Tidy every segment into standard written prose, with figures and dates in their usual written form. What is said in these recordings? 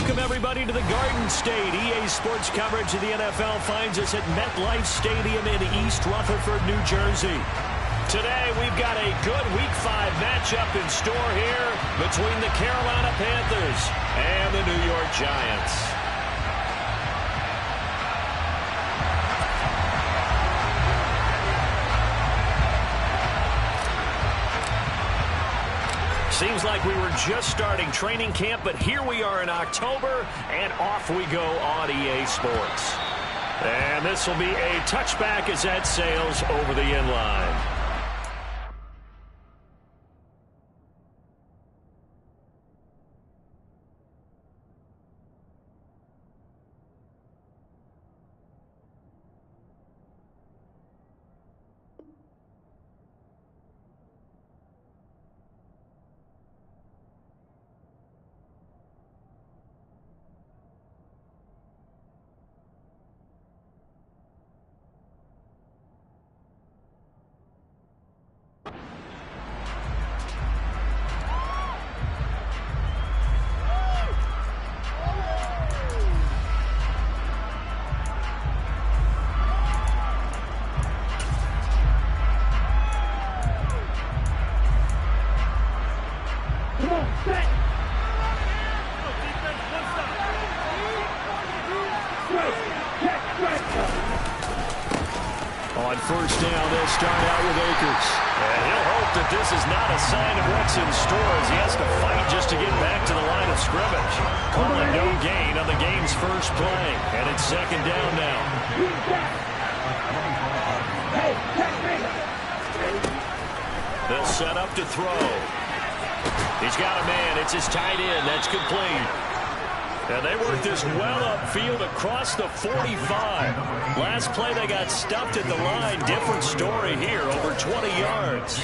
Welcome, everybody, to the Garden State. EA Sports coverage of the NFL finds us at MetLife Stadium in East Rutherford, New Jersey. Today, we've got a good Week 5 matchup in store here between the Carolina Panthers and the New York Giants. Seems like we were just starting training camp, but here we are in October, and off we go on EA Sports. And this will be a touchback as that sails over the end line. On first down, they'll start out with Akers. And he'll hope that this is not a sign of what's in store as he has to fight just to get back to the line of scrimmage. Calling no gain on the game's first play. And it's second down now. They'll set up to throw. He's got a man. It's his tight end. That's complete. And they work this well upfield across the 45. Last play they got stuffed at the line. Different story here, over 20 yards.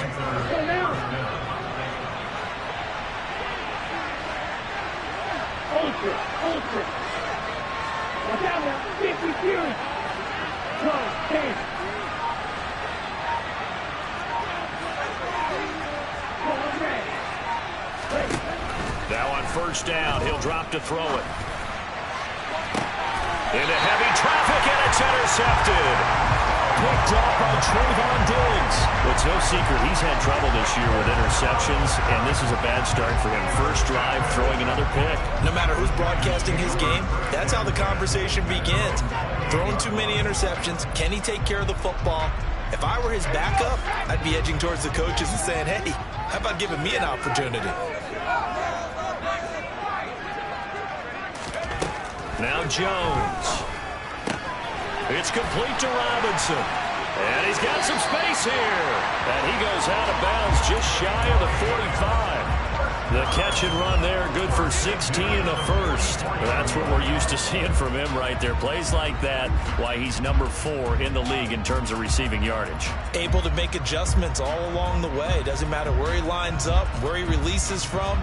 Now on first down, he'll drop to throw it. Into heavy traffic, and it's intercepted. Picked off by Trayvon Diggs. It's no secret he's had trouble this year with interceptions, and this is a bad start for him. First drive, throwing another pick. No matter who's broadcasting his game, that's how the conversation begins. Throwing too many interceptions, can he take care of the football? If I were his backup, I'd be edging towards the coaches and saying, hey, how about giving me an opportunity? Now Jones. It's complete to Robinson. And he's got some space here. And he goes out of bounds just shy of the 45. The catch and run there, good for 16 in the first. That's what we're used to seeing from him right there. Plays like that, why he's number 4 in the league in terms of receiving yardage. Able to make adjustments all along the way. Doesn't matter where he lines up, where he releases from.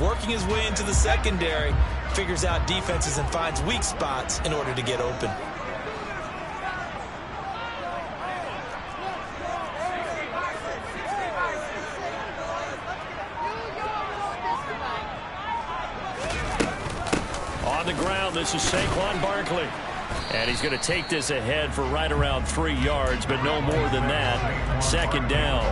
Working his way into the secondary. Figures out defenses and finds weak spots in order to get open. On the ground, this is Saquon Barkley. And he's going to take this ahead for right around 3 yards, but no more than that. Second down.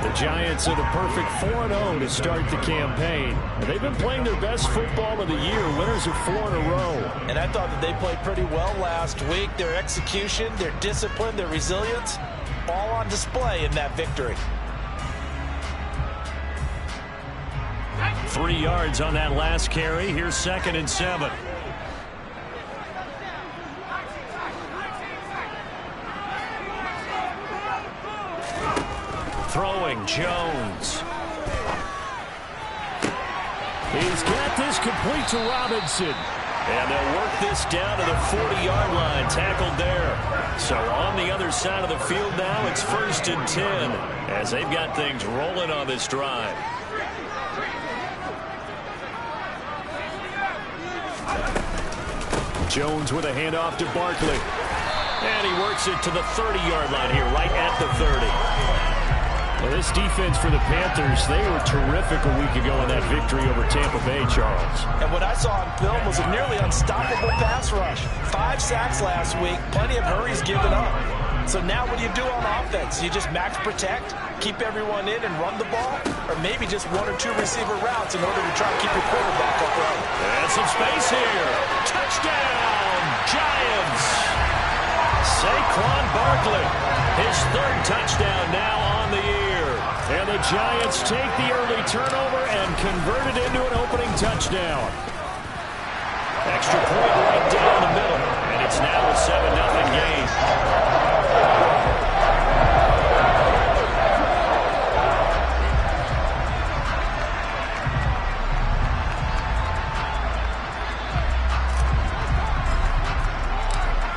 The Giants are the perfect 4-0 to start the campaign. And they've been playing their best football of the year, winners of 4 in a row. And I thought that they played pretty well last week. Their execution, their discipline, their resilience, all on display in that victory. 3 yards on that last carry. Here's 2nd and 7. Throwing Jones. He's got this complete to Robinson. And they'll work this down to the 40-yard line. Tackled there. So on the other side of the field now, it's 1st and 10 as they've got things rolling on this drive. Jones with a handoff to Barkley. And he works it to the 30-yard line here, right at the 30. Well, this defense for the Panthers, they were terrific a week ago in that victory over Tampa Bay, Charles. And what I saw on film was a nearly unstoppable pass rush. 5 sacks last week, plenty of hurries given up. So now what do you do on offense? You just max protect, keep everyone in and run the ball, or maybe just 1 or 2 receiver routes in order to try to keep your quarterback upright. And some space here. Touchdown, Giants. Saquon Barkley, his 3rd touchdown now on the year. And the Giants take the early turnover and convert it into an opening touchdown. Extra point right down the middle. And it's now a 7-0 game.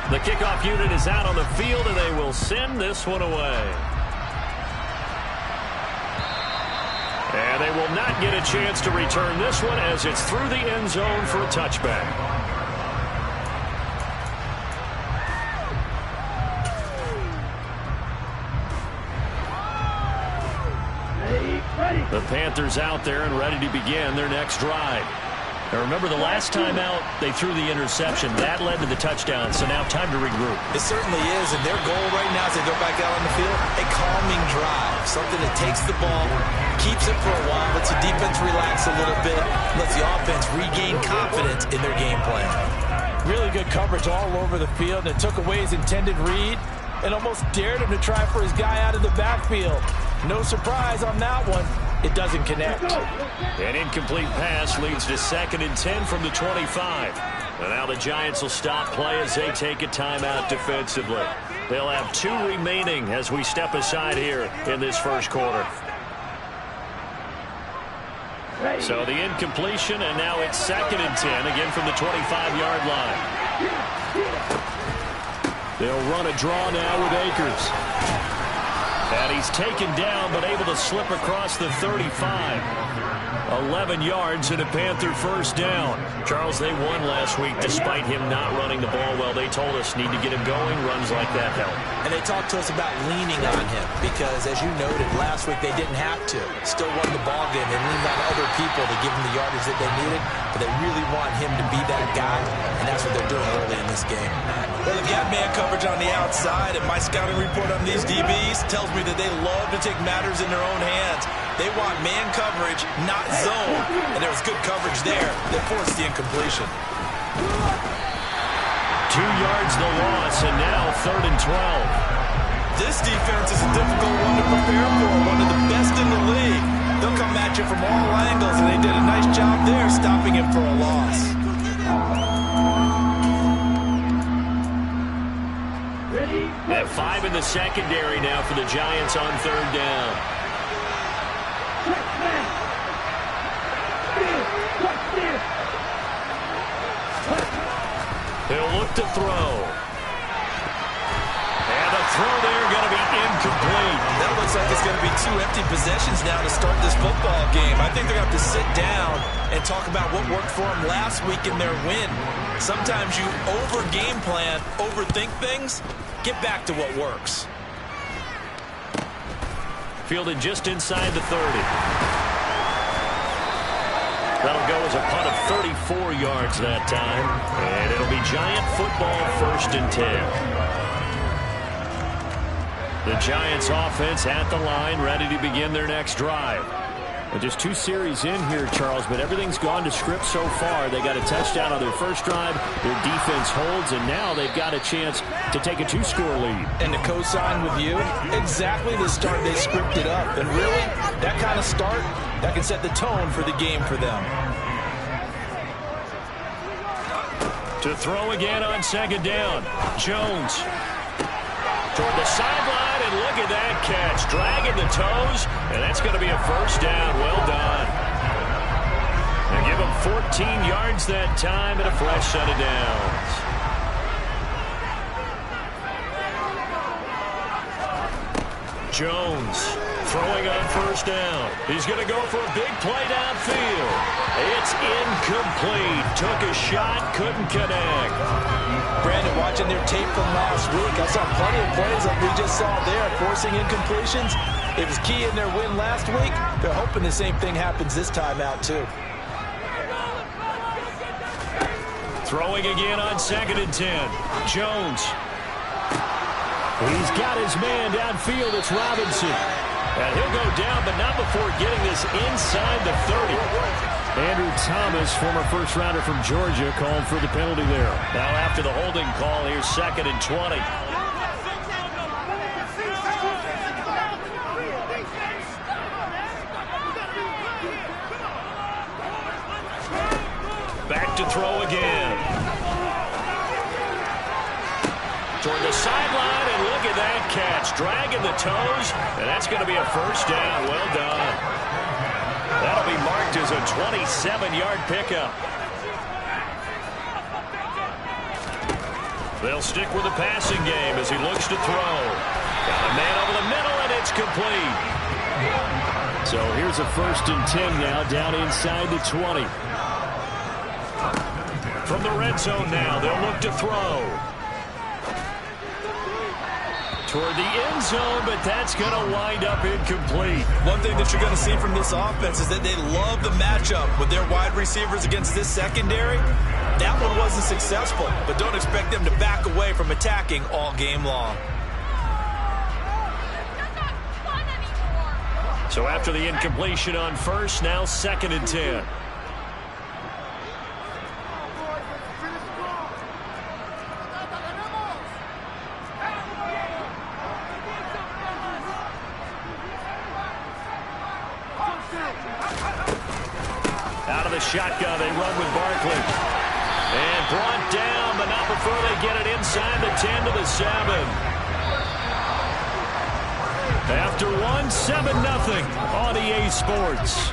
The kickoff unit is out on the field, and they will send this one away. And they will not get a chance to return this one as it's through the end zone for a touchback. The Panthers out there and ready to begin their next drive. Now remember, the last time out, they threw the interception. That led to the touchdown, so now time to regroup. It certainly is, and their goal right now as they go back out on the field, a calming drive. Something that takes the ball, keeps it for a while, lets the defense relax a little bit, lets the offense regain confidence in their game plan. Really good coverage all over the field, and it took away his intended read and almost dared him to try for his guy out of the backfield. No surprise on that one. It doesn't connect. An incomplete pass leads to 2nd and 10 from the 25. And now the Giants will stop play as they take a timeout defensively. They'll have 2 remaining as we step aside here in this first quarter. So the incompletion, and now it's 2nd and 10, again from the 25-yard line. They'll run a draw now with Akers. And he's taken down, but able to slip across the 35. 11 yards and a Panther first down. Charles, they won last week despite him not running the ball well. They told us need to get him going. Runs like that help. And they talked to us about leaning on him because, as you noted, last week they didn't have to. Still won the ball game. They leaned on other people to give them the yardage that they needed, but they really want him to be that guy, and that's what they're doing early in this game. Well, they've got man coverage on the outside, and my scouting report on these DBs tells me that they love to take matters in their own hands. They want man coverage, not zone, and there was good coverage there that forced the incompletion. 2 yards the loss, and now 3rd and 12. This defense is a difficult one to prepare for, one of the best in the league. They'll come at you from all angles, and they did a nice job there stopping him for a loss. At 5 in the secondary now for the Giants on 3rd down. He'll look to throw. And the throw there going to be incomplete. That looks like it's going to be 2 empty possessions now to start this football game. I think they're going to have to sit down and talk about what worked for them last week in their win. Sometimes you over-game plan, overthink things. Get back to what works. Fielded just inside the 30. That'll go as a punt of 34 yards that time. And it'll be Giant football 1st and 10. The Giants offense at the line, ready to begin their next drive. And just 2 series in here, Charles, but everything's gone to script so far. They got a touchdown on their first drive. Their defense holds, and now they've got a chance to take a 2-score lead. And to co-sign with you, exactly the start they scripted up. And really, that kind of start, that can set the tone for the game for them. To throw again on 2nd down. Jones toward the sideline, and look at that catch. Dragging the toes, and that's going to be a first down. Well done. They give him 14 yards that time and a fresh set of downs. Jones throwing on 1st down. He's going to go for a big play downfield. It's incomplete. Took a shot, couldn't connect. Brandon, watching their tape from last week, I saw plenty of plays like we just saw there, forcing incompletions. It was key in their win last week. They're hoping the same thing happens this time out, too. Throwing again on 2nd and 10. Jones. He's got his man downfield. It's Robinson. And he'll go down, but not before getting this inside the 30. Andrew Thomas, former first-rounder from Georgia, called for the penalty there. Now after the holding call, here's 2nd and 20. Back to throw again. Toward the sideline, and look at that catch. Dragging the toes, and that's going to be a first down. Well done. That'll be marked as a 27-yard pickup. They'll stick with the passing game as he looks to throw. Got a man over the middle, and it's complete. So here's a 1st and 10 now, down inside the 20. From the red zone now, they'll look to throw. Toward the end zone, but that's going to wind up incomplete. One thing that you're going to see from this offense is that they love the matchup with their wide receivers against this secondary. That one wasn't successful, but don't expect them to back away from attacking all game long. So after the incompletion on 1st, now 2nd and 10. Out of the shotgun, they run with Barkley. And brought down, but not before they get it inside the 10 to the 7. After one, 7-0 on EA Sports.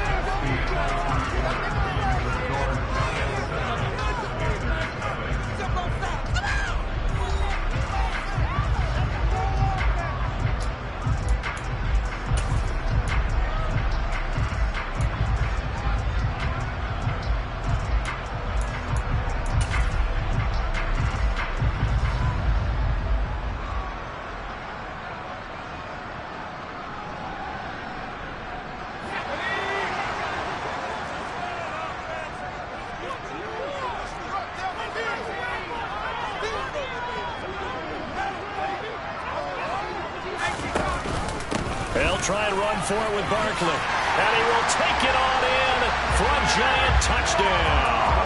They'll try and run for it with Barkley. And he will take it on in for a Giant touchdown.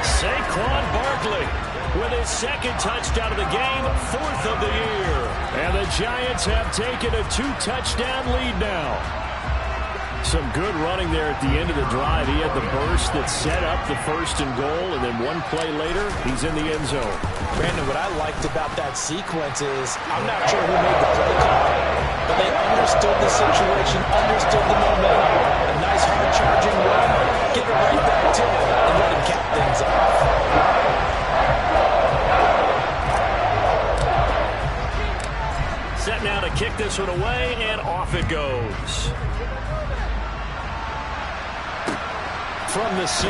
Saquon Barkley with his 2nd touchdown of the game, 4th of the year. And the Giants have taken a 2-touchdown lead now. Some good running there at the end of the drive. He had the burst that set up the 1st and goal, and then one play later, he's in the end zone. Brandon, what I liked about that sequence is I'm not sure who made the play call, but they understood the situation, understood the momentum. A nice hard-charging run, get it right back to him, and let him cap things off. Set now to kick this one away, and off it goes. From the 6.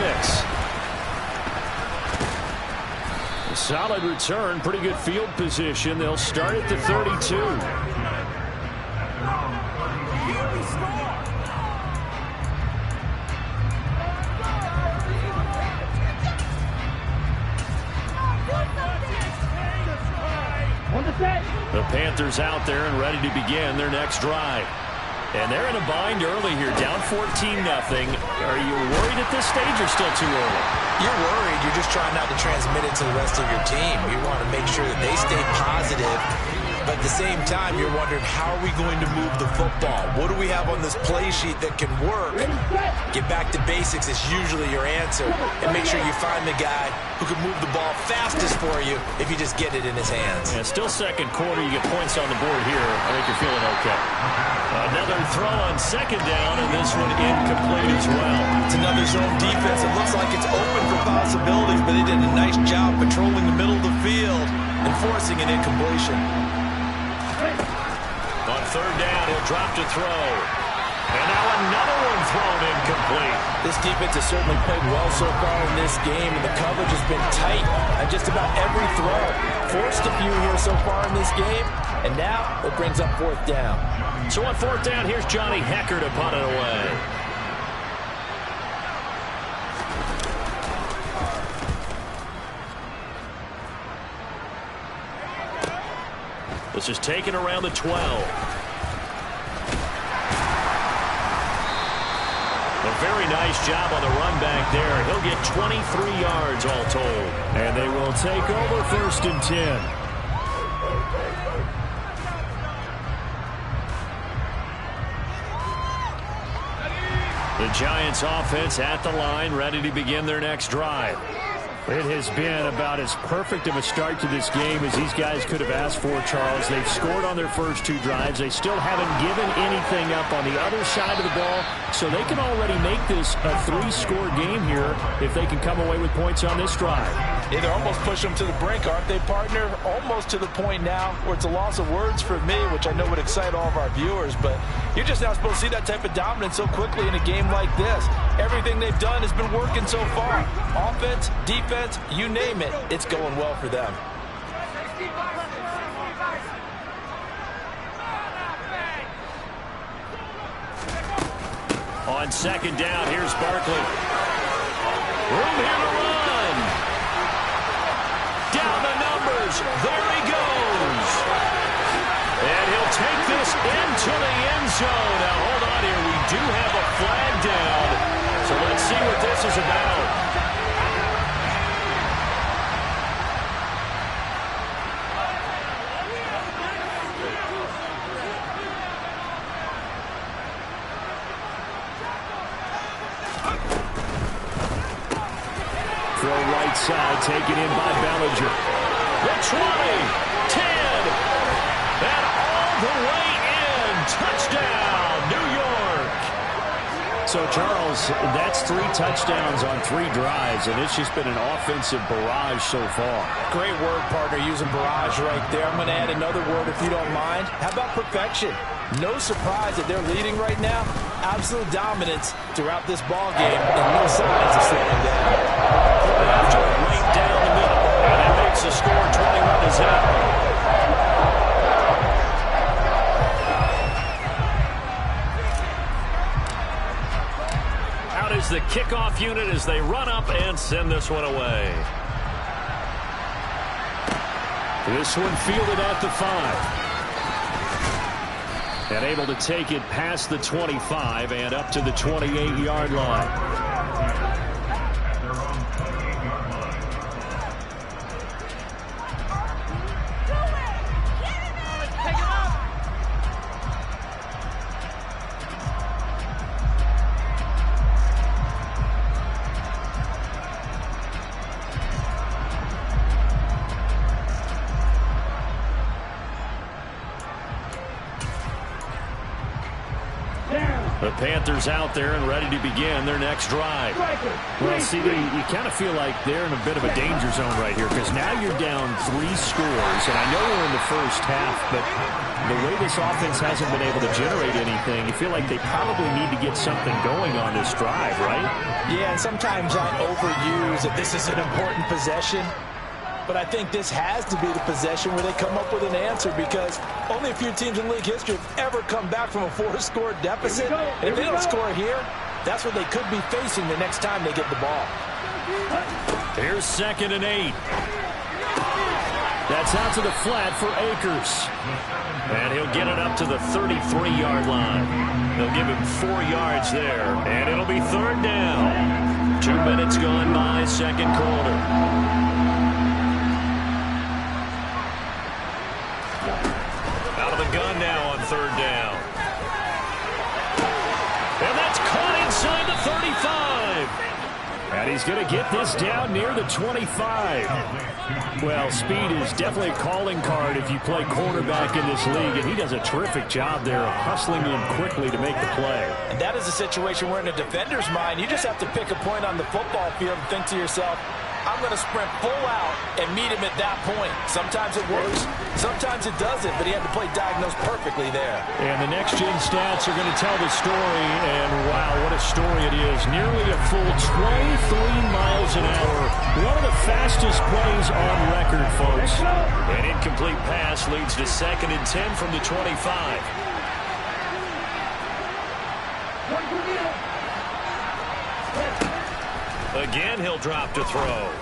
A solid return, pretty good field position. They'll start at the 32. The Panthers out there and ready to begin their next drive. And they're in a bind early here, down 14-0. Are you worried at this stage or still too early? You're worried. You're just trying not to transmit it to the rest of your team. You want to make sure that they stay positive. But at the same time, you're wondering, how are we going to move the football? What do we have on this play sheet that can work? Get back to basics is usually your answer. And make sure you find the guy who can move the ball fastest for you if you just get it in his hands. Yeah, still 2nd quarter. You get points on the board here. I think you're feeling okay. Another throw on 2nd down, and this one incomplete as well. It's another zone defense. It looks like it's open for possibilities, but they did a nice job patrolling the middle of the field and forcing an incompletion. On 3rd down, he'll drop to throw. And now another one thrown incomplete. This defense has certainly played well so far in this game, and the coverage has been tight on just about every throw. Forced a few here so far in this game, And now it brings up fourth down. So on fourth down, here's Johnny Hekker to punt it away. This is taken around the 12. A very nice job on the run back there. He'll get 23 yards all told. And they will take over first and 10. The Giants offense at the line, ready to begin their next drive. It has been about as perfect of a start to this game as these guys could have asked for, Charles. They've scored on their first two drives. They still haven't given anything up on the other side of the ball, so they can already make this a three-score game here if they can come away with points on this drive. Yeah, they're almost pushing them to the brink, aren't they, partner? Almost to the point now where it's a loss of words for me, which I know would excite all of our viewers, but you're just not supposed to see that type of dominance so quickly in a game like this. Everything they've done has been working so far. Offense, defense, you name it, it's going well for them. On second down, here's Barkley. Room here to run. Down the numbers. There he goes. And he'll take this into the end zone. Now, hold on here. We do have a flag down. So let's see what this is about. Throw right side, taken in by Bellinger. The 20, 10, and all the way in. Touchdown, New York. So, Charles, that's 3 touchdowns on 3 drives, and it's just been an offensive barrage so far. Great word, partner, using barrage right there. I'm going to add another word if you don't mind. How about perfection? No surprise that they're leading right now. Absolute dominance throughout this ball game, and no signs of slowing down. After right down the middle, and it makes the score 21-0. Out is the kickoff unit as they run up and send this one away. This one fielded at the 5. And able to take it past the 25 and up to the 28-yard line. The Panthers out there and ready to begin their next drive. Well, see, you kind of feel like they're in a bit of a danger zone right here because now you're down 3 scores, and I know we're in the first half, but the way this offense hasn't been able to generate anything, you feel like they probably need to get something going on this drive, right? Yeah, and sometimes I overuse that this is an important possession. But I think this has to be the possession where they come up with an answer because only a few teams in league history have ever come back from a 4-score deficit. And if they don't score here, that's what they could be facing the next time they get the ball. Here's 2nd and 8. That's out to the flat for Akers. And he'll get it up to the 33-yard line. They'll give him 4 yards there. And it'll be 3rd down. 2 minutes gone by, second quarter. Gun now on 3rd down. And that's caught inside the 35. And he's going to get this down near the 25. Well, speed is definitely a calling card if you play quarterback in this league, and he does a terrific job there of hustling in quickly to make the play. And that is a situation where in a defender's mind, you just have to pick a point on the football field and think to yourself, I'm going to sprint full out and meet him at that point. Sometimes it works, sometimes it doesn't, but he had to play diagnosed perfectly there. And the next-gen stats are going to tell the story, and wow, what a story it is. Nearly a full 23 miles an hour. One of the fastest plays on record, folks. And incomplete pass leads to 2nd and 10 from the 25. Again, he'll drop to throw.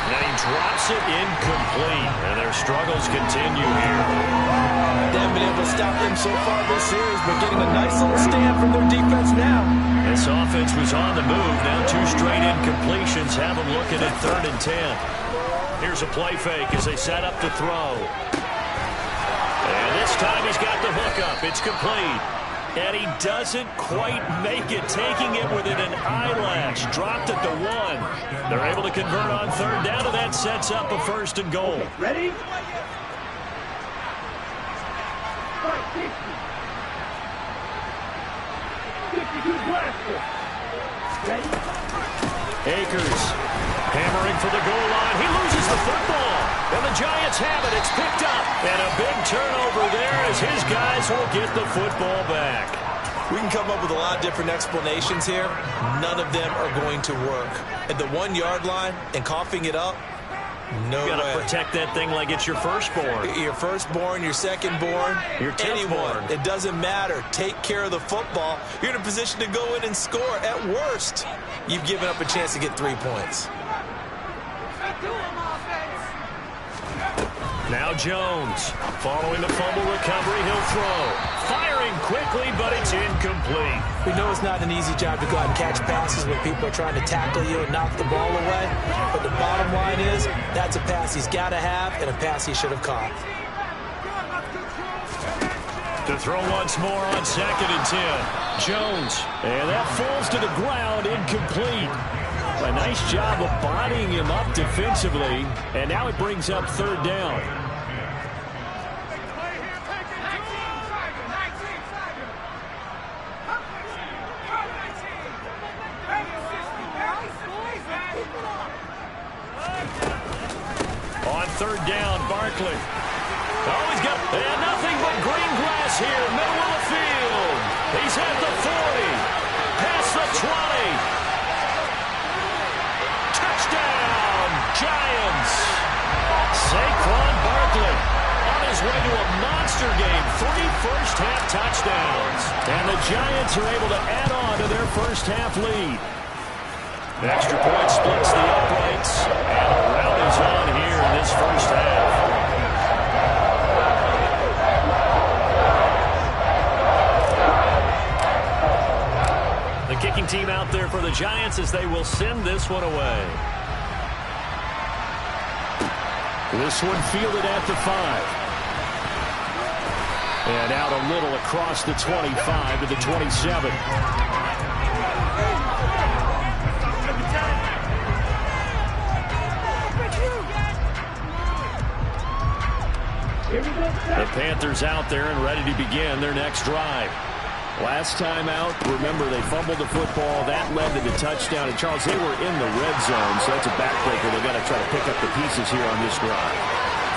And he drops it incomplete. And their struggles continue here. They haven't been able to stop them so far this series, but getting a nice little stand from their defense now. This offense was on the move. Now 2 straight incompletions have them looking at 3rd and 10. Here's a play fake as they set up to throw. And this time he's got the hookup. It's complete. And he doesn't quite make it, taking it within an eyelash. Dropped at the 1. They're able to convert on 3rd down, and that sets up a 1st and goal. Ready? Akers hammering for the goal line. He loses the football. And the Giants have it. It's picked up. And a big turnover there as his guys will get the football back. We can come up with a lot of different explanations here. None of them are going to work. At the 1-yard line and coughing it up, no way. You got to protect that thing like it's your firstborn. Your firstborn, your secondborn, your anyone. It doesn't matter. Take care of the football. You're in a position to go in and score. At worst, you've given up a chance to get 3 points. Now Jones, following the fumble recovery, he'll throw. Firing quickly, but it's incomplete. We know it's not an easy job to go out and catch passes when people are trying to tackle you and knock the ball away. But the bottom line is, that's a pass he's got to have and a pass he should have caught. To throw once more on 2nd and 10. Jones, and that falls to the ground, incomplete. A nice job of bodying him up defensively, and now it brings up 3rd down. On 3rd down, Barkley. Oh, he's got and nothing but green grass here, middle of the field. He's at the 40, past the 20. Touchdown, Giants. Saquon Barkley on his way to a monster game. 3 first-half touchdowns. And the Giants are able to add on to their first-half lead. The extra point splits the uprights. And a rout is on here in this first half. The kicking team out there for the Giants as they will send this one away. This one fielded at the 5. And out a little across the 25 to the 27. The Panthers out there and ready to begin their next drive. Last time out, remember, they fumbled the football. That led to the touchdown. And, Charles, they were in the red zone, so that's a backbreaker. They've got to try to pick up the pieces here on this drive.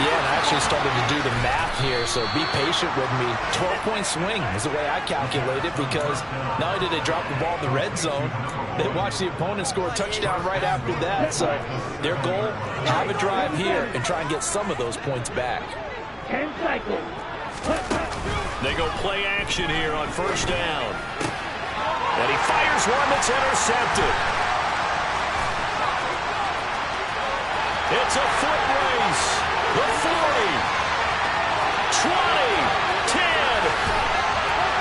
Yeah, and I actually started to do the math here, so be patient with me. 12-point swing is the way I calculate it, because not only did they drop the ball in the red zone, they watched the opponent score a touchdown right after that. So their goal, have a drive here and try and get some of those points back. 10 cycles. They go play action here on 1st down. And he fires one that's intercepted. It's a foot race. The 40, 20, 10.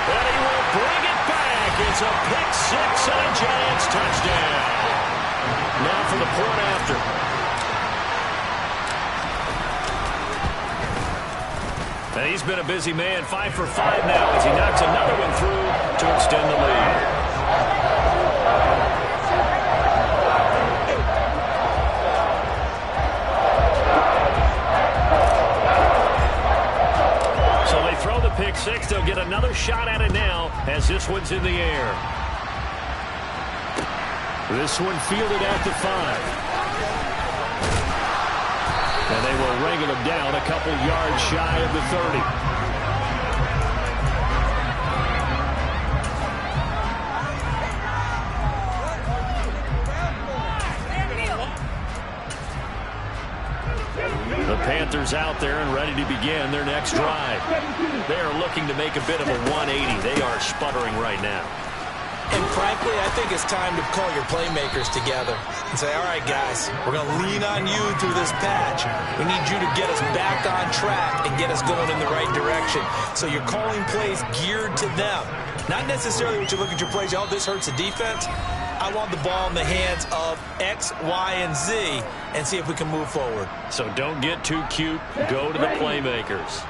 And he will bring it back. It's a pick 6 and a Giants touchdown. Now for the point after. And he's been a busy man, 5 for 5 now as he knocks another one through to extend the lead. So they throw the pick 6. They'll get another shot at it now as this one's in the air. This one fielded at the 5. And they will wrangle him down a couple yards shy of the 30. The Panthers out there and ready to begin their next drive. They are looking to make a bit of a 180. They are sputtering right now. And frankly, I think it's time to call your playmakers together and say, all right, guys, we're going to lean on you through this patch. We need you to get us back on track and get us going in the right direction. So you're calling plays geared to them. Not necessarily when you look at your plays, oh, this hurts the defense. I want the ball in the hands of X, Y, and Z and see if we can move forward. So don't get too cute. Go to the playmakers.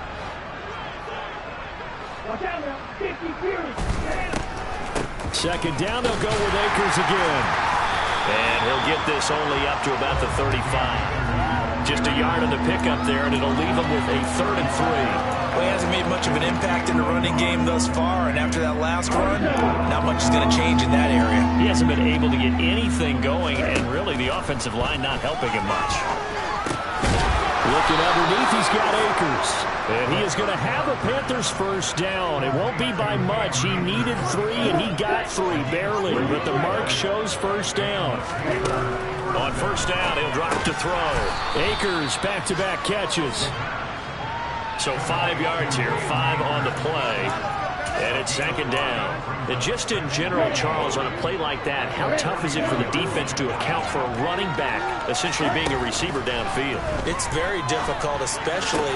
Second down, they'll go with Akers again. And he'll get this only up to about the 35. Just a yard on the pickup there, and it'll leave him with a 3rd and 3. Well, he hasn't made much of an impact in the running game thus far, and after that last run, not much is going to change in that area. He hasn't been able to get anything going, and really the offensive line not helping him much. Looking underneath, he's got Akers. And he is going to have a Panthers first down. It won't be by much. He needed 3, and he got 3, barely. But the mark shows first down. On first down, he'll drop to throw. Akers, back-to-back catches. So 5 yards here, 5 on the play. And it's second down. And just in general, Charles, on a play like that, how tough is it for the defense to account for a running back essentially being a receiver downfield? It's very difficult, especially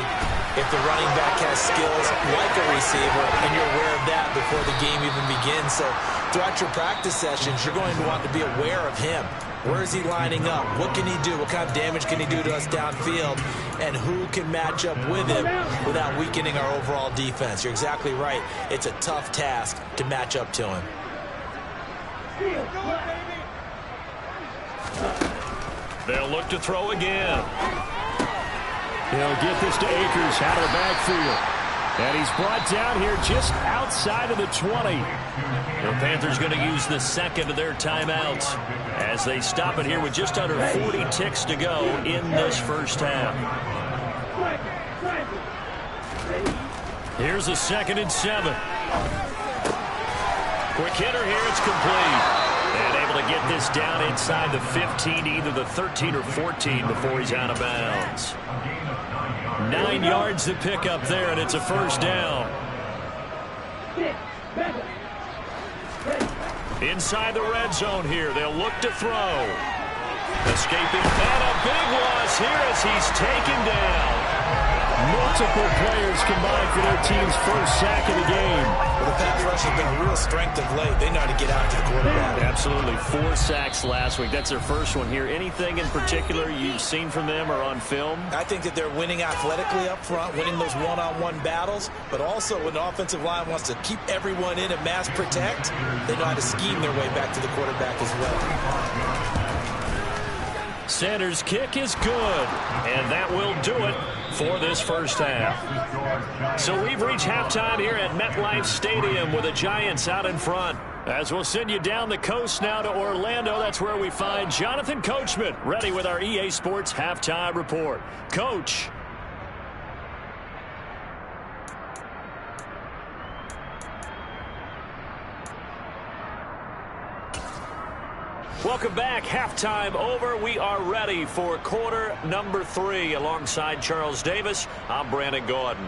if the running back has skills like a receiver, and you're aware of that before the game even begins. So throughout your practice sessions, you're going to want to be aware of him. Where is he lining up? What can he do? What kind of damage can he do to us downfield? And who can match up with him without weakening our overall defense? You're exactly right. It's a tough task to match up to him. They'll look to throw again. He'll get this to Akers out of the backfield. And he's brought down here just outside of the 20. The Panthers going to use the second of their timeouts as they stop it here with just under 40 ticks to go in this first half. Here's a 2nd and 7. Quick hitter here, it's complete. And able to get this down inside the 15, either the 13 or 14 before he's out of bounds. 9 yards to pick up there, and it's a first down. Inside the red zone here, they'll look to throw. Escaping, and a big loss here as he's taken down. Multiple players combined for their team's first sack of the game. Well, the pass rush has been a real strength of late. They know how to get out to the quarterback. Absolutely. 4 sacks last week. That's their first one here. Anything in particular you've seen from them or on film? I think that they're winning athletically up front, winning those one-on-one battles, but also when the offensive line wants to keep everyone in and mass protect, they know how to scheme their way back to the quarterback as well. Sanders' kick is good, and that will do it for this first half. So we've reached halftime here at MetLife Stadium with the Giants out in front. As we'll send you down the coast now to Orlando, that's where we find Jonathan Coachman ready with our EA Sports Halftime Report. Coach. Welcome back. Halftime over. We are ready for quarter number 3. Alongside Charles Davis, I'm Brandon Gordon.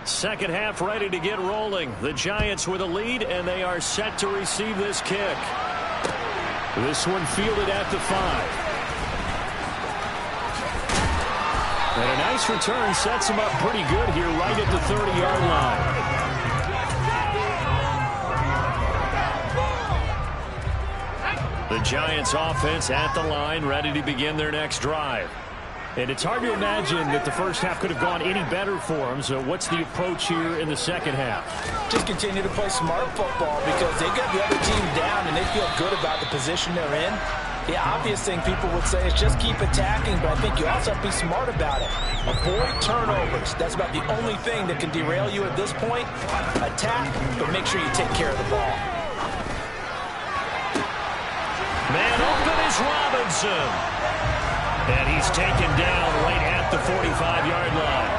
Second half ready to get rolling. The Giants with a lead, and they are set to receive this kick. This one fielded at the 5. And a nice return sets him up pretty good here right at the 30-yard line. The Giants offense at the line, ready to begin their next drive. And it's hard to imagine that the first half could have gone any better for them. So what's the approach here in the second half? Just continue to play smart football because they got the other team down and they feel good about the position they're in. The obvious thing people would say is just keep attacking, but I think you also have to be smart about it. Avoid turnovers. That's about the only thing that can derail you at this point. Attack, but make sure you take care of the ball. Man open is Robinson. And he's taken down right at the 45-yard line.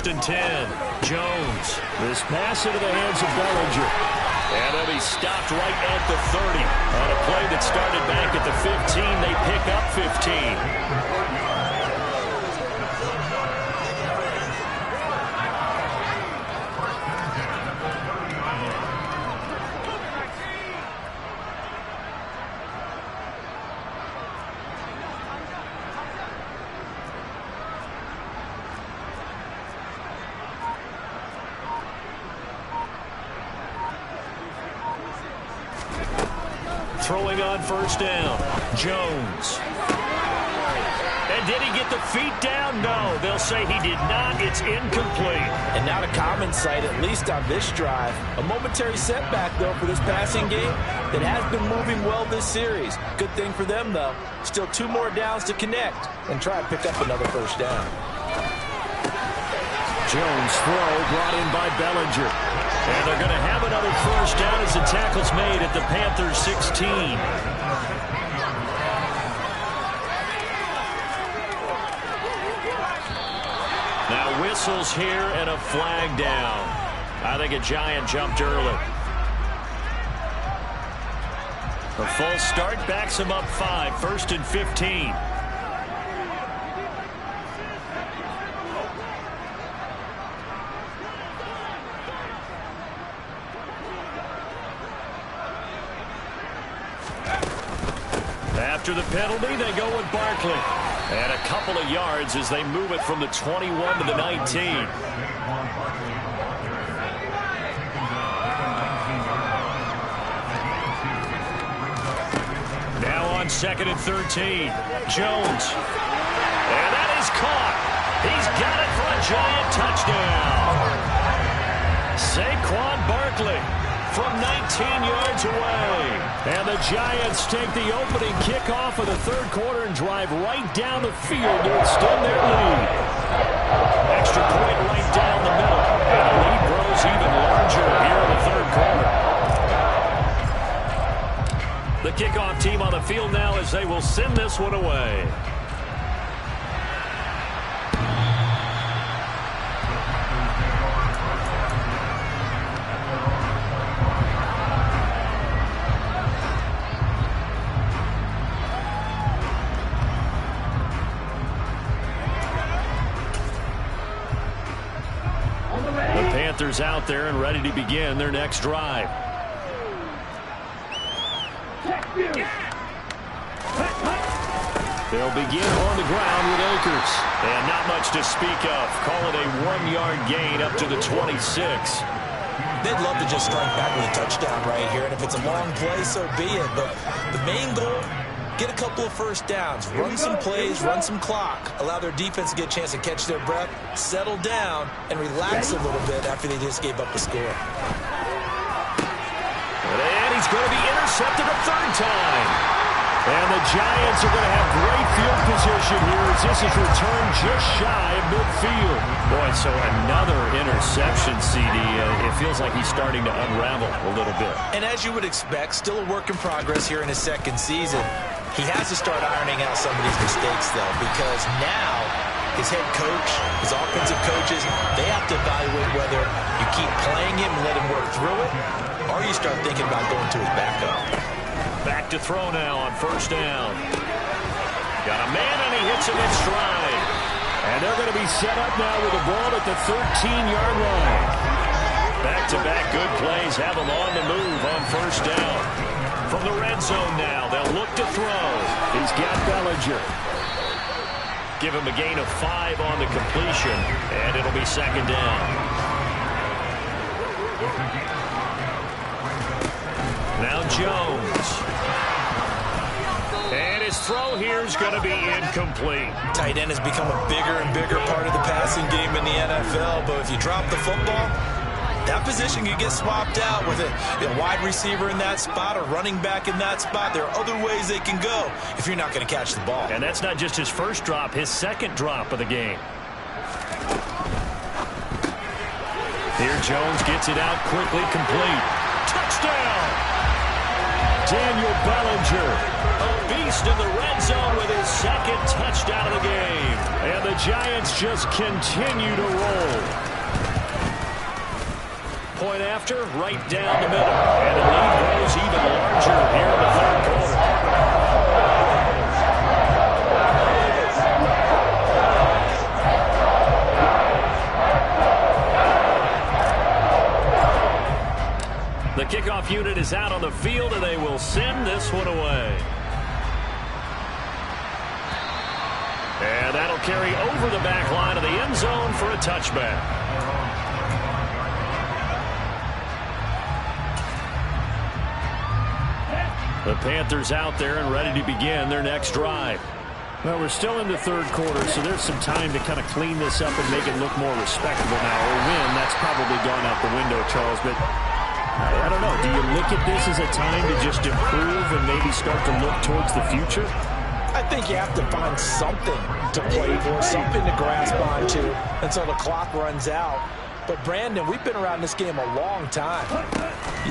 1st and 10. Jones. This pass into the hands of Bellinger. And he'll be stopped right at the 30. On a play that started back at the 15, they pick up 15. Throwing on 1st down. Jones. And did he get the feet down? No. They'll say he did not. It's incomplete. And not a common sight, at least on this drive. A momentary setback, though, for this passing game that has been moving well this series. Good thing for them, though. Still 2 more downs to connect and try and pick up another 1st down. Jones throw brought in by Bellinger. And they're going to have another 1st down as the tackle's made at the Panthers 16. Now whistles here and a flag down. I think a Giant jumped early. A full start backs him up 5, 1st and 15. After the penalty, they go with Barkley. And a couple of yards as they move it from the 21 to the 19. Now on 2nd and 13. Jones. And that is caught. He's got it for a Giant touchdown. Saquon Barkley from 19 yards away. And the Giants take the opening kickoff of the 3rd quarter and drive right down the field to extend their lead. Extra point right down the middle. And the lead grows even larger here in the 3rd quarter. The kickoff team on the field now as they will send this one away. Panthers out there and ready to begin their next drive. They'll begin on the ground with Akers. And not much to speak of. Call it a 1-yard gain up to the 26. They'd love to just strike back with a touchdown right here. And if it's a long play, so be it. But the main goal, get a couple of 1st downs, run some plays, run some clock, allow their defense to get a chance to catch their breath, settle down, and relax a little bit after they just gave up the score. And he's going to be intercepted a 3rd time. And the Giants are going to have great field position here as this is returned just shy of midfield. Boy, so another interception, CD. It feels like he's starting to unravel a little bit. And as you would expect, still a work in progress here in his 2nd season. He has to start ironing out some of these mistakes, though, because now his head coach, his offensive coaches, they have to evaluate whether you keep playing him and let him work through it, or you start thinking about going to his backup. Back to throw now on 1st down. Got a man, and he hits him in stride. And they're going to be set up now with the ball at the 13-yard line. Back-to-back good plays have them on the move on 1st down. From the red zone now, they'll look to throw. He's got Bellinger. Give him a gain of 5 on the completion, and it'll be 2nd down. Now Jones. And his throw here is going to be incomplete. Tight end has become a bigger and bigger part of the passing game in the NFL, but if you drop the football, that position can get swapped out with a wide receiver in that spot, a running back in that spot. There are other ways they can go if you're not going to catch the ball. And that's not just his 1st drop, his 2nd drop of the game. Here Jones gets it out quickly, complete. Touchdown! Daniel Bellinger, a beast in the red zone with his 2nd touchdown of the game. And the Giants just continue to roll. Point after, right down the middle. And the lead grows even larger here in the third quarter. The kickoff unit is out on the field, and they will send this one away. And that'll carry over the back line of the end zone for a touchback. The Panthers out there and ready to begin their next drive. Well, we're still in the third quarter, so there's some time to kind of clean this up and make it look more respectable now. Or win, that's probably gone out the window, Charles. But I don't know. Do you look at this as a time to just improve and maybe start to look towards the future? I think you have to find something to play for, something to grasp onto until the clock runs out. But, Brandon, we've been around this game a long time.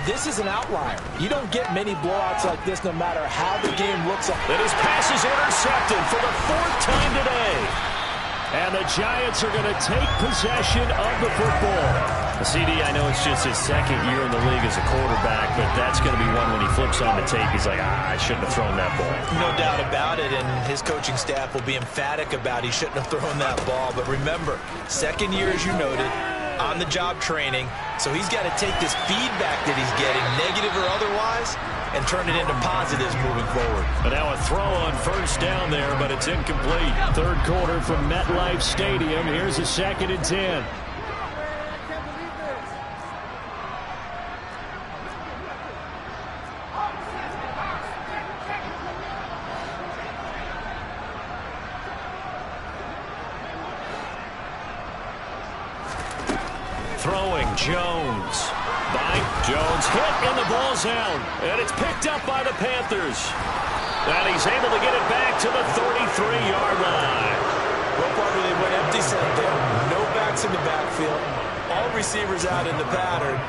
This is an outlier. You don't get many blowouts like this no matter how the game looks. And his pass is intercepted for the fourth time today. And the Giants are going to take possession of the football. CD, I know it's just his second year in the league as a quarterback, but that's going to be one when he flips on the tape. He's like, I shouldn't have thrown that ball. No doubt about it, and his coaching staff will be emphatic about he shouldn't have thrown that ball. But remember, second year, as you noted, on-the-job training, so he's got to take this feedback that he's getting, negative or otherwise, and turn it into positives moving forward. And now a throw on first down there, but it's incomplete. Third quarter from MetLife Stadium. Here's a 2nd and 10. Throwing Jones. Jones hit and the ball's out. And it's picked up by the Panthers. And he's able to get it back to the 33-yard line. Well, Parker, they went empty set there. No backs in the backfield. All receivers out in the pattern.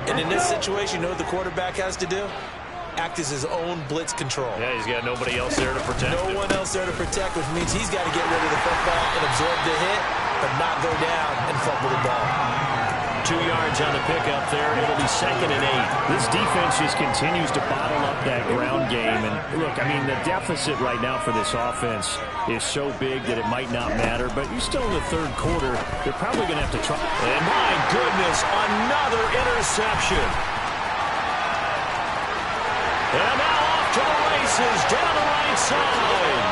And in this situation, you know what the quarterback has to do? Act as his own blitz control. Yeah, he's got nobody else there to protect him. No one else there to protect, which means he's got to get rid of the football and absorb the hit, but not go down and fumble the ball. 2 yards on the pickup there. It'll be 2nd and 8. This defense just continues to bottle up that ground game. And look, I mean, the deficit right now for this offense is so big that it might not matter. But you're still in the third quarter. They're probably going to have to try. And my goodness, another interception. And now off to the races down the right side.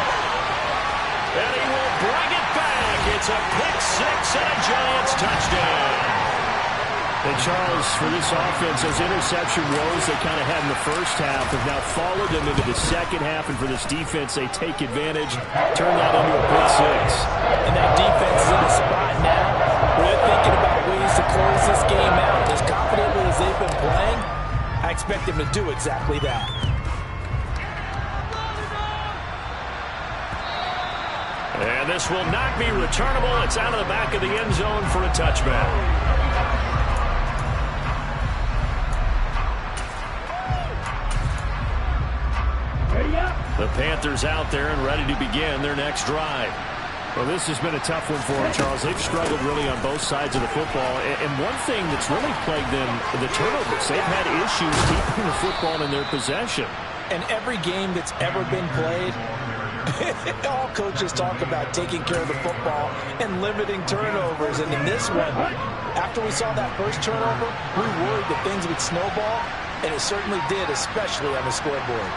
And he will bring it back. It's a pick six and a Giants touchdown. And Charles, for this offense, those interception woes they kind of had in the first half have now followed them into the second half. And for this defense, they take advantage, turn that into a pick six. And that defense is in a spot now where they're thinking about ways to close this game out. As confidently as they've been playing, I expect them to do exactly that. And this will not be returnable. It's out of the back of the end zone for a touchback. The Panthers out there and ready to begin their next drive. Well, this has been a tough one for them, Charles. They've struggled really on both sides of the football. And one thing that's really plagued them, the turnovers. They've had issues keeping the football in their possession. And every game that's ever been played, all coaches talk about taking care of the football and limiting turnovers. And in this one, after we saw that first turnover, we worried that things would snowball, and it certainly did, especially on the scoreboard.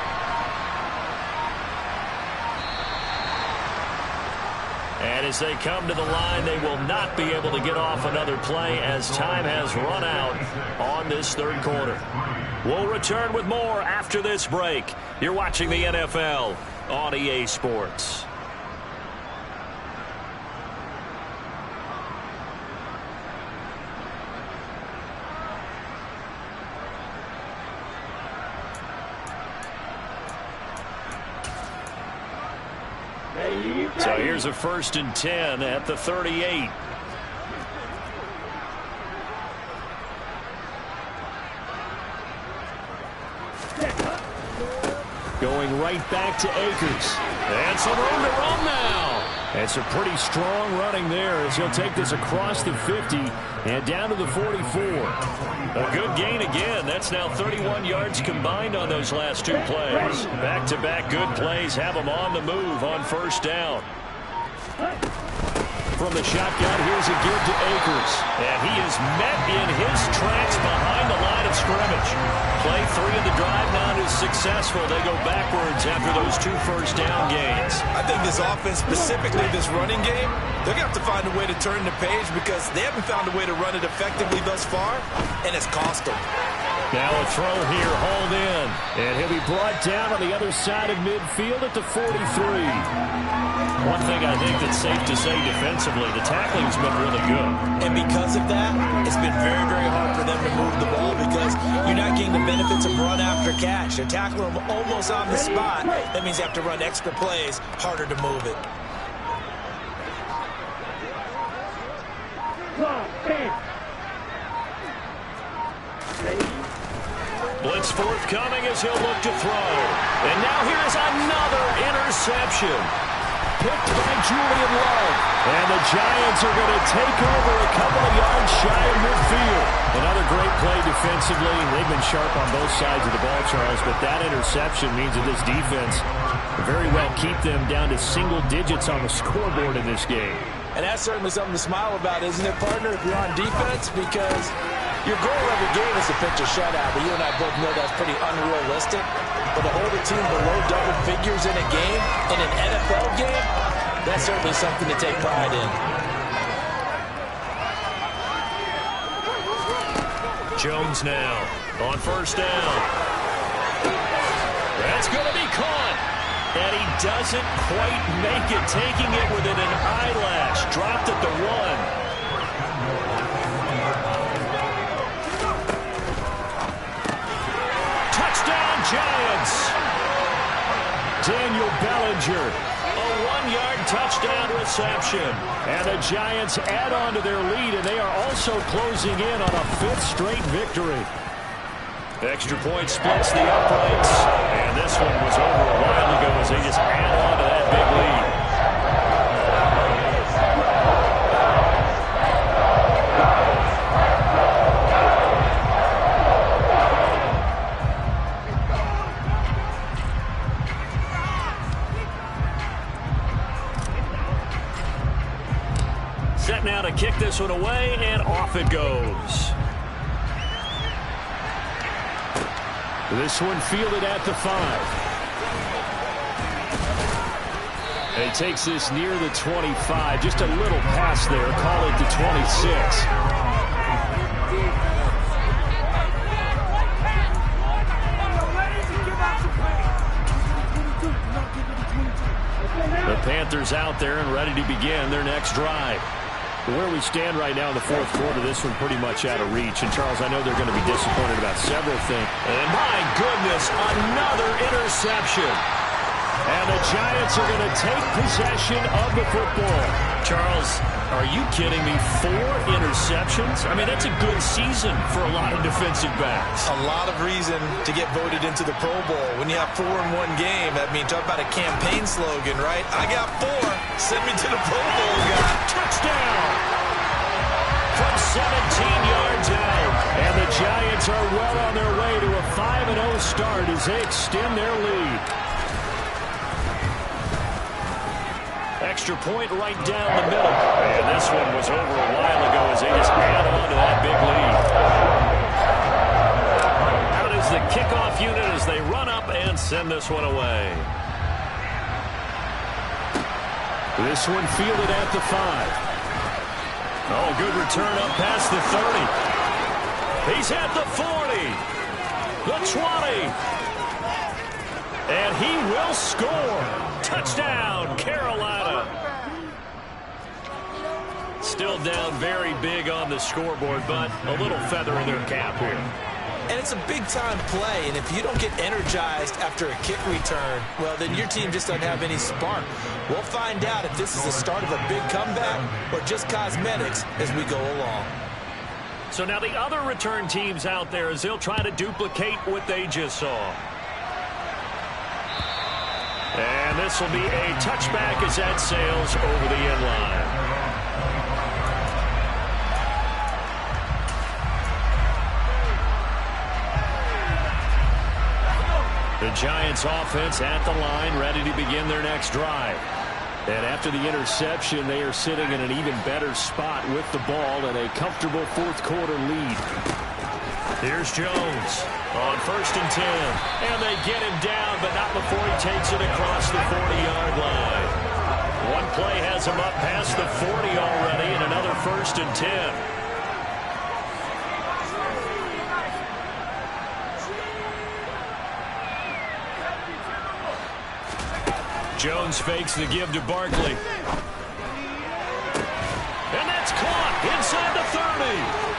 And as they come to the line, they will not be able to get off another play as time has run out on this third quarter. We'll return with more after this break. You're watching the NFL on EA Sports. So here's a 1st and 10 at the 38. Going right back to Akers. And some room to run now. And some pretty strong running there as he'll take this across the 50 and down to the 44. A good gain again. That's now 31 yards combined on those last two plays. Back-to-back good plays have them on the move on first down. From the shotgun, here's a give to Akers. And he is met in his tracks behind the line of scrimmage. Play 3 of the drive now is successful. They go backwards after those 2 first-down gains. I think this offense, specifically this running game, they're going to have to find a way to turn the page because they haven't found a way to run it effectively thus far, and it's cost them. Now a throw here, hauled in. And he'll be brought down on the other side of midfield at the 43. One thing I think that's safe to say defensively, the tackling's been really good. And because of that, it's been very, very hard for them to move the ball because you're not getting the benefits of run after catch. They're tackling them almost on the spot. That means you have to run extra plays, harder to move it. Blitz forthcoming as he'll look to throw. And now here is another interception. Picked by Julian Love. And the Giants are going to take over a couple of yards shy of midfield. Another great play defensively. They've been sharp on both sides of the ball, Charles, but that interception means that this defense very well keep them down to single digits on the scoreboard in this game. And that's certainly something to smile about, isn't it, partner, if you're on defense? Because your goal every game is to pitch a shutout, but you and I both know that's pretty unrealistic. But to hold a team below double figures in a game, in an NFL game, that's certainly something to take pride in. Jones now on first down. That's going to be caught. And he doesn't quite make it, taking it within an eyelash. Dropped at the 1. Giants. Daniel Bellinger, a 1-yard touchdown reception. And the Giants add on to their lead, and they are also closing in on a 5th straight victory. Extra point splits the uprights. And this one was over a while ago as they just add on to that big lead. Set now to kick this one away, and off it goes. This one fielded at the 5. He takes this near the 25. Just a little pass there. Call it the 26. The Panthers out there and ready to begin their next drive. Where we stand right now in the 4th quarter, this one pretty much out of reach. And, Charles, I know they're going to be disappointed about several things. And, my goodness, another interception. And the Giants are going to take possession of the football. Charles, are you kidding me? 4 interceptions? I mean, that's a good season for a lot of defensive backs. A lot of reason to get voted into the Pro Bowl. When you have 4 in one game, I mean, talk about a campaign slogan, right? I got 4. Send me to the Pro Bowl, guy. Touchdown! From 17 yards out. And the Giants are well on their way to a 5-0 start as they extend their lead. Extra point right down the middle. And this one was over a while ago as they just add on to that big lead. Out is the kickoff unit as they run up and send this one away. This one fielded at the 5. Oh, good return up past the 30. He's at the 40. The 20. And he will score. Touchdown, Carolina. Still down very big on the scoreboard, but a little feather in their cap here. And it's a big-time play, and if you don't get energized after a kick return, well, then your team just doesn't have any spark. We'll find out if this is the start of a big comeback or just cosmetics as we go along. So now the other return teams out there as they'll try to duplicate what they just saw. And And this will be a touchback as that sails over the end line. The Giants offense at the line, ready to begin their next drive. And after the interception, they are sitting in an even better spot with the ball and a comfortable fourth-quarter lead. Here's Jones on 1st and 10. And they get him down, but not before he takes it across the 40-yard line. One play has him up past the 40 already, and another 1st and 10. Jones fakes the give to Barkley. And that's caught inside the 30.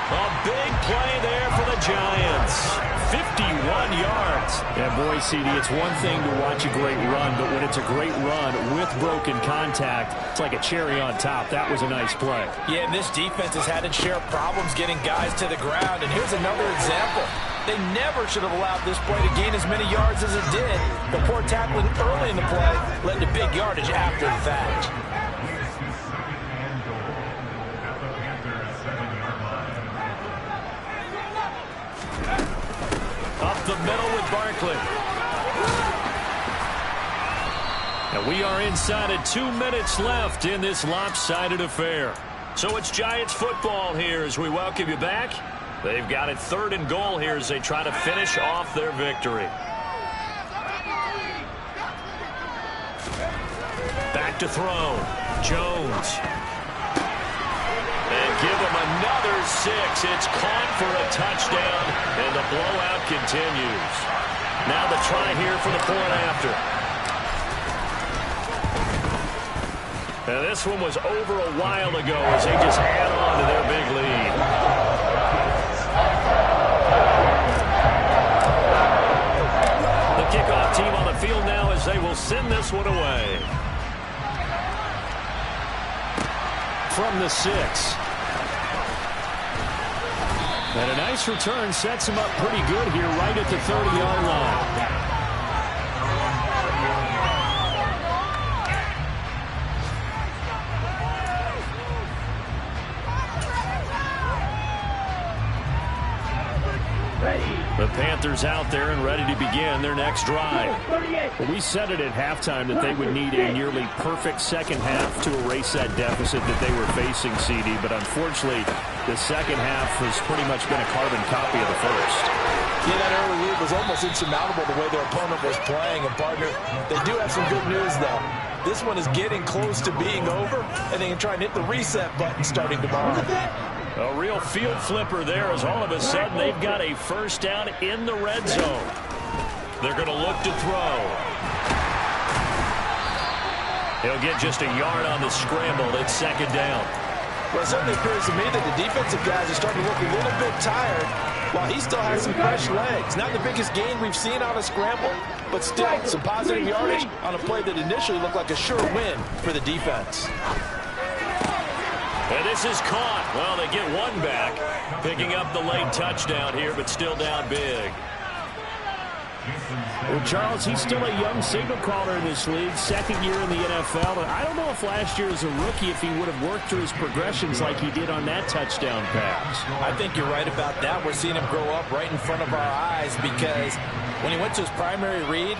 A big play there for the Giants. 51 yards. Yeah, boy, CD, it's one thing to watch a great run, but when it's a great run with broken contact, it's like a cherry on top. That was a nice play. Yeah, and this defense has had its share of problems getting guys to the ground. And here's another example. They never should have allowed this play to gain as many yards as it did. The poor tackling early in the play led to big yardage after the fact. Up the middle with Barkley. And we are inside of 2 minutes left in this lopsided affair. So it's Giants football here as we welcome you back. They've got it 3rd and goal here as they try to finish off their victory. Back to throw. Jones. And give him another 6. It's caught for a touchdown, and the blowout continues. Now the try here for the point after. Now this one was over a while ago as they just add on to their big lead. Kickoff team on the field now as they will send this one away. From the 6. And a nice return sets him up pretty good here right at the 30-yard line. The Panthers out there and ready to begin their next drive. Well, we said it at halftime that they would need a nearly perfect second half to erase that deficit that they were facing, CD. But unfortunately, the second half has pretty much been a carbon copy of the first. Yeah, that early lead was almost insurmountable the way their opponent was playing. And, partner, they do have some good news, though. This one is getting close to being over, and they can try and hit the reset button starting tomorrow. A real field flipper there as all of a sudden they've got a first down in the red zone. They're going to look to throw. He'll get just a yard on the scramble. It's 2nd down. Well, it certainly appears to me that the defensive guys are starting to look a little bit tired while he still has some fresh legs. Not the biggest gain we've seen on a scramble, but still some positive yardage on a play that initially looked like a sure win for the defense. And this is caught. Well, they get one back, picking up the late touchdown here, but still down big. Well, Charles, he's still a young signal caller in this league, 2nd year in the NFL. And I don't know if last year as a rookie, if he would have worked through his progressions like he did on that touchdown pass. I think you're right about that. We're seeing him grow up right in front of our eyes because when he went to his primary read,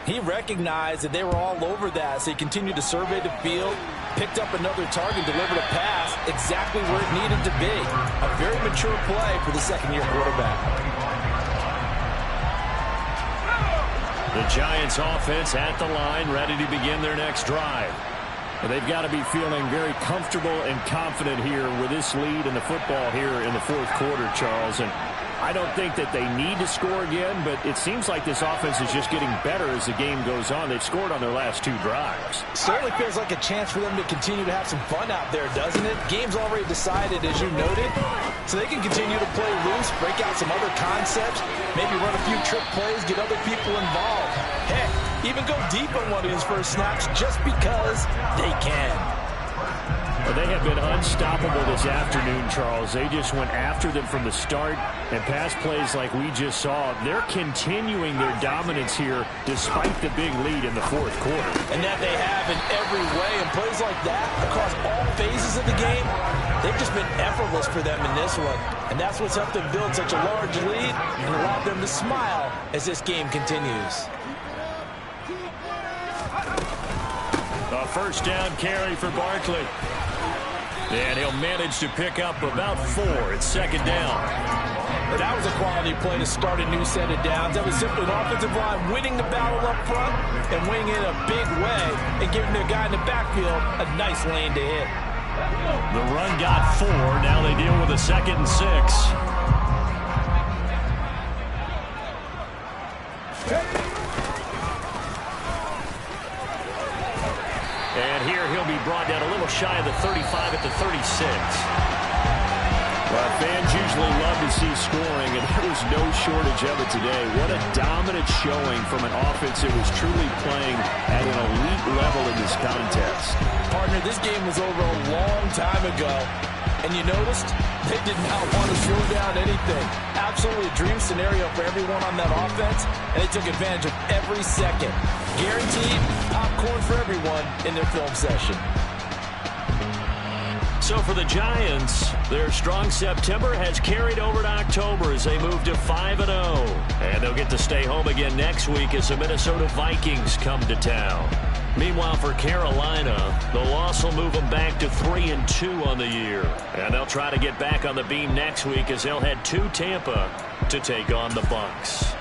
he recognized that they were all over that, so he continued to survey the field, picked up another target, delivered a pass exactly where it needed to be. A very mature play for the 2nd-year quarterback. The Giants offense at the line, ready to begin their next drive. And they've got to be feeling very comfortable and confident here with this lead in the football here in the 4th quarter, Charles. And I don't think that they need to score again, but it seems like this offense is just getting better as the game goes on. They've scored on their last 2 drives. Certainly feels like a chance for them to continue to have some fun out there, doesn't it? Game's already decided, as you noted, so they can continue to play loose, break out some other concepts, maybe run a few trick plays, get other people involved. Heck, even go deep on one of these first snaps just because they can. They have been unstoppable this afternoon, Charles. They just went after them from the start, and pass plays like we just saw, they're continuing their dominance here despite the big lead in the fourth quarter. And that they have in every way, and plays like that across all phases of the game, they've just been effortless for them in this one. And that's what's helped them build such a large lead and allowed them to smile as this game continues. A first down carry for Barkley. And he'll manage to pick up about 4 at second down. That was a quality play to start a new set of downs. That was simply an offensive line winning the battle up front and winning it in a big way and giving the guy in the backfield a nice lane to hit. The run got 4. Now they deal with a 2nd and 6. And here he'll be brought down a little shy of the 35 at the 36. Well, fans usually love to see scoring, and there was no shortage of it today. What a dominant showing from an offense that was truly playing at an elite level in this contest. Partner, this game was over a long time ago, and you noticed they did not want to slow down anything. Absolutely a dream scenario for everyone on that offense, and they took advantage of every second. Guaranteed popcorn for everyone in their film session. So for the Giants, their strong September has carried over to October as they move to 5-0. And they'll get to stay home again next week as the Minnesota Vikings come to town. Meanwhile, for Carolina, the loss will move them back to 3-2 on the year. And they'll try to get back on the beam next week as they'll head to Tampa to take on the Bucs.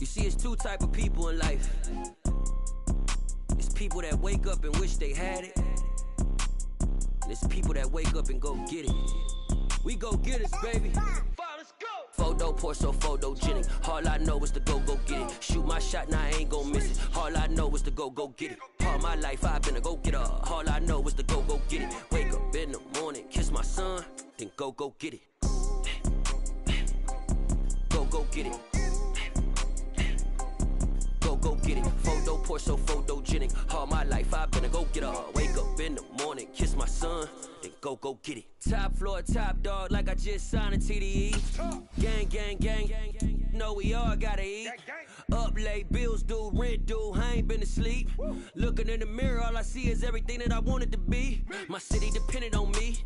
You see, it's two type of people in life. It's people that wake up and wish they had it. And it's people that wake up and go get it. We go get it, baby. Let's go. Photo Porso, photogenic. All I know is to go get it. Shoot my shot, now I ain't gon' miss it. All I know is to go get it. All my life I've been a go-getter. All I know is to go get it. Wake up in the morning, kiss my son, then go get it. Go get it. Go get it. Photo Porso, photogenic. All my life I've been a go-getter. Wake up in the morning, kiss my son, then go get it. Top floor, top dog, like I just signed a TDE. Gang. Know we all gotta eat. Up late, bills due, rent due, I ain't been asleep. Looking in the mirror, all I see is everything that I wanted to be. My city depended on me.